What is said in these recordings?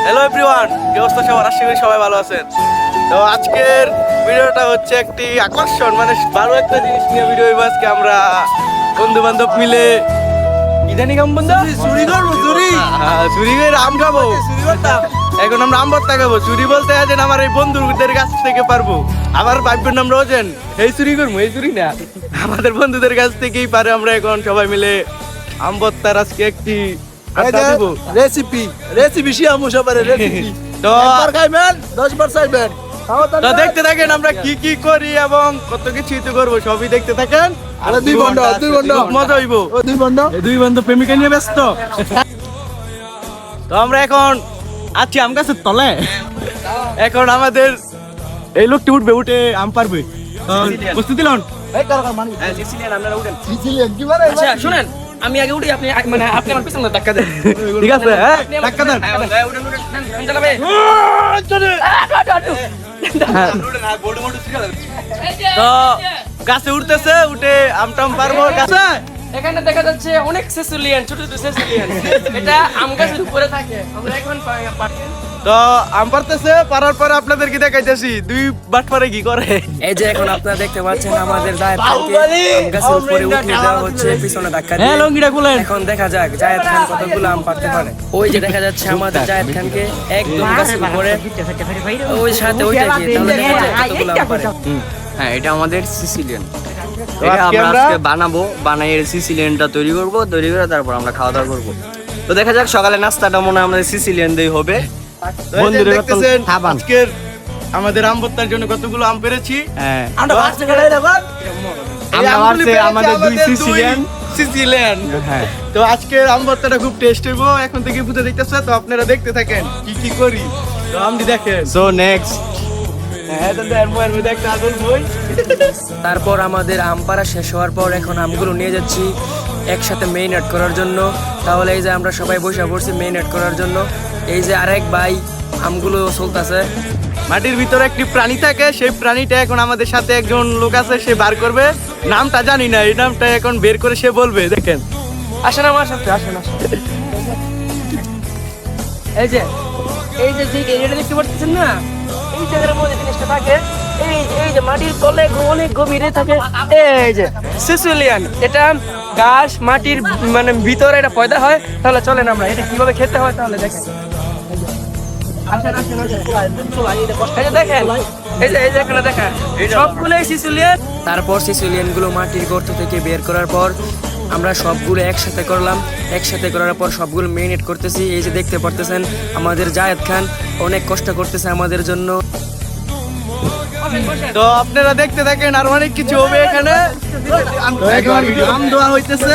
Hello everyone, কি অবস্থা সবার? আশা করি সবাই ভালো আছেন। তো আজকের ভিডিওটা হচ্ছে একটি আকর্ষণ, মানে ভালো একটা জিনিস নিয়ে ভিডিও হইব। আজকে আমরা বন্ধু বান্ধব মিলে কি জানি কাম বন্ধু চুরি করবো, চুরি করে আম খাবো। এখন আমরা আম ভর্তা খাবো। চুরি বলতে আছেন আমার এই বন্ধুদের কাছ থেকে পারবো। আবার ভাববেন আমরা ওজেন এই চুরি করবো, এই চুরি না, আমাদের বন্ধুদের কাছ থেকেই পারে। আমরা এখন সবাই মিলে আম ভর্তার আজকে একটি রেসিপি শিয়ামু সবার রেসিপি তো একবার খাইবেন 10 বার চাইবেন। তো দেখতে থাকেন আমরা কি কি করি এবং কত কিছু তো করবো, সবই দেখতে থাকেন। আরে দুই বন্ধু মজা হইব। দুই বন্ধু প্রেমিকা নিয়ে ব্যস্ত। তো আমরা এখন আছি আম গাছের তলে। এখন আমাদের এই লোকটি উঠবে, উঠে আম পারবে। প্রস্তুতি লন। এই কারকার মানি সিসিলিয়ান আপনারা উঠেন। সিসিলিয়ান কি মানে আচ্ছা শুনেন, আমি আগে উঠি, আপনি মানে আপনি আমার পিছনে ধাক্কা দেন। ঠিক আছে, হ্যাঁ ধাক্কা দেন। উঠেন উঠেন, আমি চালাবে। তো গাছে উঠতেছে, উঠে আমটাম পারবো। গাছে এখানে দেখা যাচ্ছে অনেক সেসুলিয়ান, ছোট ছোট সেসুলিয়ান। এটা আম গাছের উপরে থাকে। আমরা এখন পারছি। তো আম পারতেছে, পারার পরে আপনাদেরকে দেখাইতেছি দুই বাট পারে কি করে। এই যে এখন আপনারা দেখতে পাচ্ছেন আমাদের জায়েদ খানকে আম গাছের উপরে উঠিয়ে দেওয়া হচ্ছে পিছনে ধাক্কা দিয়ে। হ্যাঁ লঙ্গিটা খুলেন। এখন দেখা যাক জায়েদ খান কতগুলো আম পারতে পারে। ওই যে দেখা যাচ্ছে আমাদের জায়েদ খানকে একদম গাছের উপরে, ওই সাথে ওইটা কি, তাহলে দেখা যাক কতগুলো আম পারে। হ্যাঁ, এটা আমাদের সিসিলিয়ান। তো এটা আজকে আমরা আমরা আজকে বানাবো, বানাই এর সিসিলিয়ানটা তৈরি করব, তৈরি করে তারপর আমরা খাওয়া দাওয়া করব। তো দেখা যাক সকালে নাস্তাটা মনে হয় আমাদের সিসিলিয়ান দিয়ে হবে। বন্ধুরা দেখতেছেন আজকের আমাদের আম ভর্তার জন্য কতগুলো আম পেরেছি। হ্যাঁ, আমরা ফার্স্ট গেলাই দেখো এই আমগুলি পেরেছি আমাদের দুই সিসিলিয়ান। সিসিলিয়ান। হ্যাঁ, তো আজকের আম ভর্তাটা খুব টেস্ট হইব। এখন থেকে বুঝে দেখতেছে, তো আপনারা দেখতে থাকেন কি কি করি। তো আমদি দেখেন। সো নেক্সট হ্যাঁ তো এর মধ্যে একটা আদল বই। তারপর আমাদের আম পাড়া শেষ হওয়ার পর এখন আমগুলো নিয়ে যাচ্ছি একসাথে মেরিনেট করার জন্য। তাহলে এই যে আমরা সবাই বসে পড়ছি মেরিনেট করার জন্য। এই যে আরেক ভাই আমগুলো চলতেছে। মাটির ভিতরে একটি প্রাণী থাকে, সেই প্রাণীটা এখন আমাদের সাথে একজন লোক আছে, সে বার করবে। নামটা জানি না, এই নামটা এখন বের করে সে বলবে। দেখেন, আসেন আমার সাথে, আসেন আসেন। এই যে এরিয়াটা দেখতে পাচ্ছেন না, এই জায়গার মধ্যে জিনিসটা থাকে। এই যে মাটির তলে অনেক গভীরে থাকে। এই যে সিসিলিয়ান, এটা গাছ মাটির মানে ভিতরে এটা পয়দা হয়। তাহলে চলেন আমরা এটা কিভাবে খেতে হয় তাহলে দেখেন। তারপর সিসিলিয়ান গুলো মাটির গর্ত থেকে বের করার পর আমরা সবগুলো একসাথে করলাম। একসাথে করার পর সবগুলো মেরিনেট করতেছি। এই যে দেখতে পারতেছেন আমাদের জায়েদ খান অনেক কষ্ট করতেছে আমাদের জন্য। তো আপনারা দেখতে থাকেন, আর অনেক কিছু হবে এখানে। আম ধোয়া হইতেছে,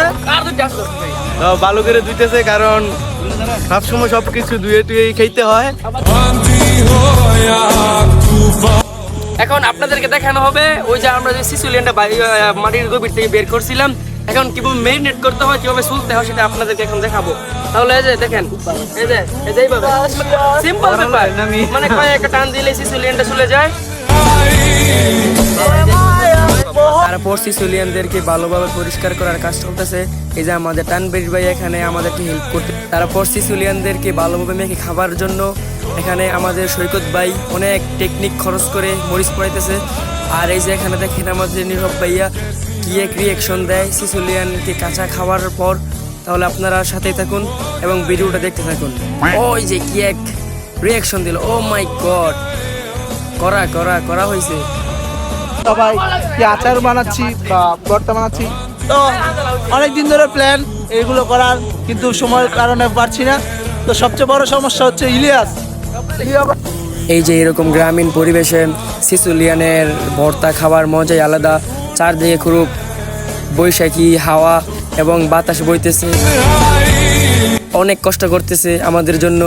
তো ভালো করে ধুইতেছে, কারণ সবসময় সবকিছু ধুয়ে টুয়ে খাইতে হয়। এখন আপনাদেরকে দেখানো হবে ওই যে আমরা যে সিসিলিয়ানটা মাটির গভীর থেকে বের করছিলাম। এখন কিভাবে মেরিনেট করতে হয়, কিভাবে সুলতে হয়, সেটা আপনাদেরকে এখন দেখাবো। তাহলে এই যে দেখেন, এই যে এইভাবে সিম্পল ব্যাপার, মানে কয়েকটা টান দিলে সিসিলিয়ানটা চলে যায়। তারপর সিসিলিয়ানদেরকে ভালোভাবে পরিষ্কার করার কাজ চলতেছে। এই যে আমাদের টানবির ভাই এখানে আমাদেরকে হেল্প করতে। তারপর সিসিলিয়ানদেরকে ভালোভাবে মেখে খাবার জন্য এখানে আমাদের সৈকত ভাই অনেক টেকনিক খরচ করে মরিচ পড়াইতেছে। আর এই যে এখানে দেখেন আমাদের নীরব ভাইয়া কি এক রিয়েকশন দেয় সিসিলিয়ানকে কাঁচা খাওয়ার পর। তাহলে আপনারা সাথেই থাকুন এবং ভিডিওটা দেখতে থাকুন। ওই যে কি এক রিয়েকশন দিল, ও মাই গড, করা হয়েছে। সবাই কি আচার বানাচ্ছি বা ভর্তা বানাচ্ছি, তো অনেকদিন ধরে প্ল্যান এগুলো করার, কিন্তু সময়ের কারণে পারছি না। তো সবচেয়ে বড় সমস্যা হচ্ছে ইলিয়াস। এই যে এরকম গ্রামীণ পরিবেশে সিসিলিয়ানের ভর্তা খাবার মজাই আলাদা। চারদিকে খুব বৈশাখী হাওয়া এবং বাতাস বইতেছে। অনেক কষ্ট করতেছে আমাদের জন্য,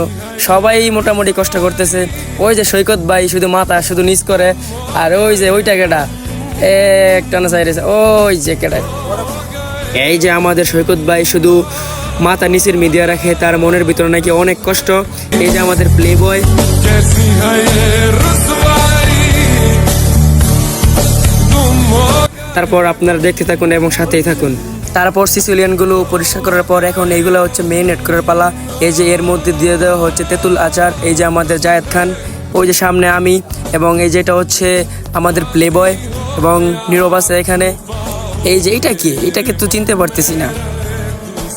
সবাই মোটামুটি কষ্ট করতেছে। ওই যে সৈকত ভাই শুধু মাথা শুধু নিচ করে, আর ওই যে ওইটা কেটা একটা না চাইছে, ওই যে কেটা। এই যে আমাদের সৈকত ভাই শুধু মাথা নিচের মিডিয়া রাখে, তার মনের ভিতরে নাকি অনেক কষ্ট। এই যে আমাদের প্লে বয়। তারপর আপনারা দেখতে থাকুন এবং সাথেই থাকুন। তারপর সিসিলিয়ানগুলো পরিষ্কার করার পর এখন এইগুলো হচ্ছে মেরিনেট করার পালা। এই যে এর মধ্যে দিয়ে দেওয়া হচ্ছে তেঁতুল আচার, এই যে আমাদের জায়েদ খান, ওই যে সামনে আমি, এবং এই যেটা হচ্ছে আমাদের প্লে বয় এবং নীরব আছে এখানে। এই যে এটাকে তো চিনতে পারতেছি না।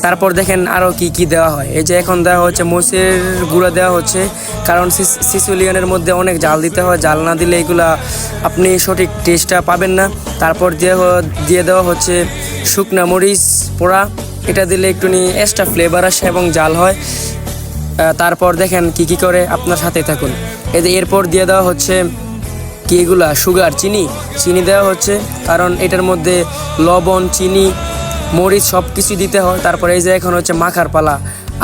তারপর দেখেন আরও কি কি দেওয়া হয়। এই যে এখন দেওয়া হচ্ছে মরিচের গুঁড়া দেওয়া হচ্ছে, কারণ সিসিলিয়ানের মধ্যে অনেক জাল দিতে হয়, জাল না দিলে এগুলা আপনি সঠিক টেস্টটা পাবেন না। তারপর দিয়ে দেওয়া হচ্ছে শুকনা মরিচ পোড়া, এটা দিলে একটুখানি এক্সট্রা ফ্লেভার আসে এবং জাল হয়। তারপর দেখেন কি কি করে, আপনার সাথে থাকুন। এই যে এরপর দিয়ে দেওয়া হচ্ছে কি এগুলা সুগার, চিনি দেওয়া হচ্ছে, কারণ এটার মধ্যে লবণ, চিনি, মরিচ সব কিছু দিতে হয়। তারপর এই যে এখন হচ্ছে মাখার পালা।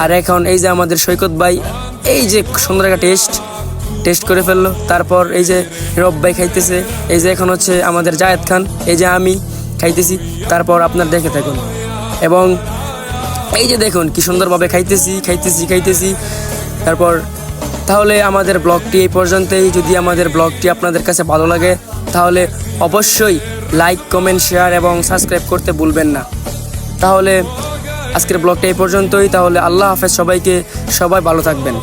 আর এখন এই যে আমাদের সৈকত ভাই, এই যে সুন্দর একটা টেস্ট করে ফেললো। তারপর এই যে রব ভাই খাইতেছে, এই যে এখন হচ্ছে আমাদের জায়েদ খান, এই যে আমি খাইতেছি। তারপর আপনার দেখে থাকুন এবং এই যে দেখুন কি সুন্দরভাবে খাইতেছি। তারপর তাহলে আমাদের ব্লগটি এই পর্যন্তই। যদি আমাদের ব্লগটি আপনাদের কাছে ভালো লাগে তাহলে অবশ্যই লাইক, কমেন্ট, শেয়ার এবং সাবস্ক্রাইব করতে ভুলবেন না। তাহলে আজকের ব্লগটা এই পর্যন্তই। তাহলে আল্লাহ হাফেজ সবাইকে, সবাই ভালো থাকবেন।